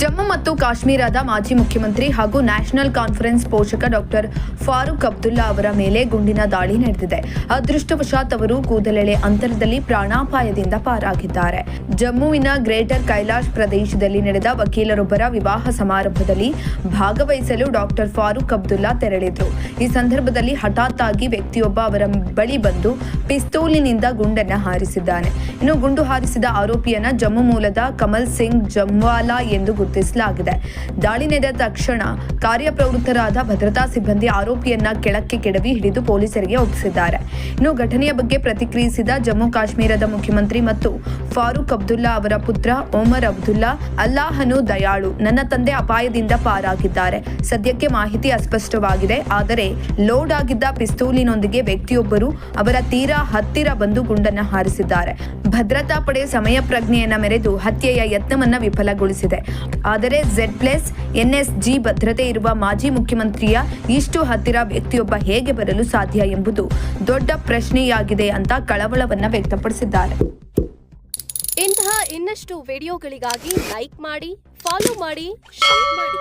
ಜಮ್ಮು ಮತ್ತು ಕಾಶ್ಮೀರದ ಮಾಜಿ ಮುಖ್ಯಮಂತ್ರಿ ಹಾಗೂ ನ್ಯಾಷನಲ್ ಕಾನ್ಫರೆನ್ಸ್ ಪೋಷಕ ಡಾಕ್ಟರ್ ಫಾರೂಕ್ ಅಬ್ದುಲ್ಲಾ ಅವರ ಮೇಲೆ ಗುಂಡಿನ ದಾಳಿ ನಡೆದಿದೆ. ಅದೃಷ್ಟವಶಾತ್ ಅವರು ಕೂದಲೆಳೆ ಅಂತರದಲ್ಲಿ ಪ್ರಾಣಾಪಾಯದಿಂದ ಪಾರಾಗಿದ್ದಾರೆ. ಜಮ್ಮುವಿನ ಗ್ರೇಟರ್ ಕೈಲಾಶ್ ಪ್ರದೇಶದಲ್ಲಿ ನಡೆದ ವಕೀಲರೊಬ್ಬರ ವಿವಾಹ ಸಮಾರಂಭದಲ್ಲಿ ಭಾಗವಹಿಸಲು ಡಾಕ್ಟರ್ ಫಾರೂಕ್ ಅಬ್ದುಲ್ಲಾ ತೆರಳಿದ್ರು. ಈ ಸಂದರ್ಭದಲ್ಲಿ ಹಠಾತ್ ಆಗಿ ವ್ಯಕ್ತಿಯೊಬ್ಬ ಅವರ ಬಳಿ ಬಂದು ಪಿಸ್ತೂಲಿನಿಂದ ಗುಂಡನ್ನು ಹಾರಿಸಿದ್ದಾನೆ. ಇನ್ನು ಗುಂಡು ಹಾರಿಸಿದ ಆರೋಪಿಯನ್ನ ಜಮ್ಮು ಮೂಲದ ಕಮಲ್ ಸಿಂಗ್ ಜಮ್ವಾಲಾ ಎಂದು ಗುರುತಿಸಲಾಗಿದೆ. ದಾಳಿ ನಡೆದ ತಕ್ಷಣ ಕಾರ್ಯಪ್ರವೃತ್ತರಾದ ಭದ್ರತಾ ಸಿಬ್ಬಂದಿ ಆರೋಪಿಯನ್ನ ಕೆಳಕ್ಕೆ ಕೆಡವಿ ಹಿಡಿದು ಪೊಲೀಸರಿಗೆ ಒಪ್ಪಿಸಿದ್ದಾರೆ. ಇನ್ನು ಘಟನೆಯ ಬಗ್ಗೆ ಪ್ರತಿಕ್ರಿಯಿಸಿದ ಜಮ್ಮು ಕಾಶ್ಮೀರದ ಮುಖ್ಯಮಂತ್ರಿ ಮತ್ತು ಫಾರೂಕ್ ಅಬ್ದುಲ್ಲಾ ಅವರ ಪುತ್ರ ಒಮರ್ ಅಬ್ದುಲ್ಲಾ, ಅಲ್ಲಾಹನು ದಯಾಳು, ನನ್ನ ತಂದೆ ಅಪಾಯದಿಂದ ಪಾರಾಗಿದ್ದಾರೆ. ಸದ್ಯಕ್ಕೆ ಮಾಹಿತಿ ಅಸ್ಪಷ್ಟವಾಗಿದೆ. ಆದರೆ ಲೋಡ್ ಆಗಿದ್ದ ಪಿಸ್ತೂಲಿನೊಂದಿಗೆ ವ್ಯಕ್ತಿಯೊಬ್ಬರು ಅವರ ತೀರಾ ಹತ್ತಿರ ಬಂದು ಗುಂಡನ್ನು ಹಾರಿಸಿದ್ದಾರೆ. ಭದ್ರತಾ ಪಡೆ ಸಮಯ ಪ್ರಜ್ಞೆಯನ್ನ ಮೆರೆದು ಹತ್ಯೆಯ ಯತ್ನವನ್ನ ವಿಫಲಗೊಳಿಸಿದೆ. ಆದರೆ Z+NSG ಭದ್ರತೆ ಇರುವ ಮಾಜಿ ಮುಖ್ಯಮಂತ್ರಿಯ ಇಷ್ಟು ಹತ್ತಿರ ವ್ಯಕ್ತಿಯೊಬ್ಬ ಹೇಗೆ ಬರಲು ಸಾಧ್ಯ ಎಂಬುದು ದೊಡ್ಡ ಪ್ರಶ್ನೆಯಾಗಿದೆ ಅಂತ ಕಳವಳವನ್ನ ವ್ಯಕ್ತಪಡಿಸಿದ್ದಾರೆ. ಇಂತಹ ಇನ್ನಷ್ಟು ವಿಡಿಯೋಗಳಿಗಾಗಿ ಲೈಕ್ ಮಾಡಿ, ಫಾಲೋ ಮಾಡಿ, ಶೇರ್ ಮಾಡಿ.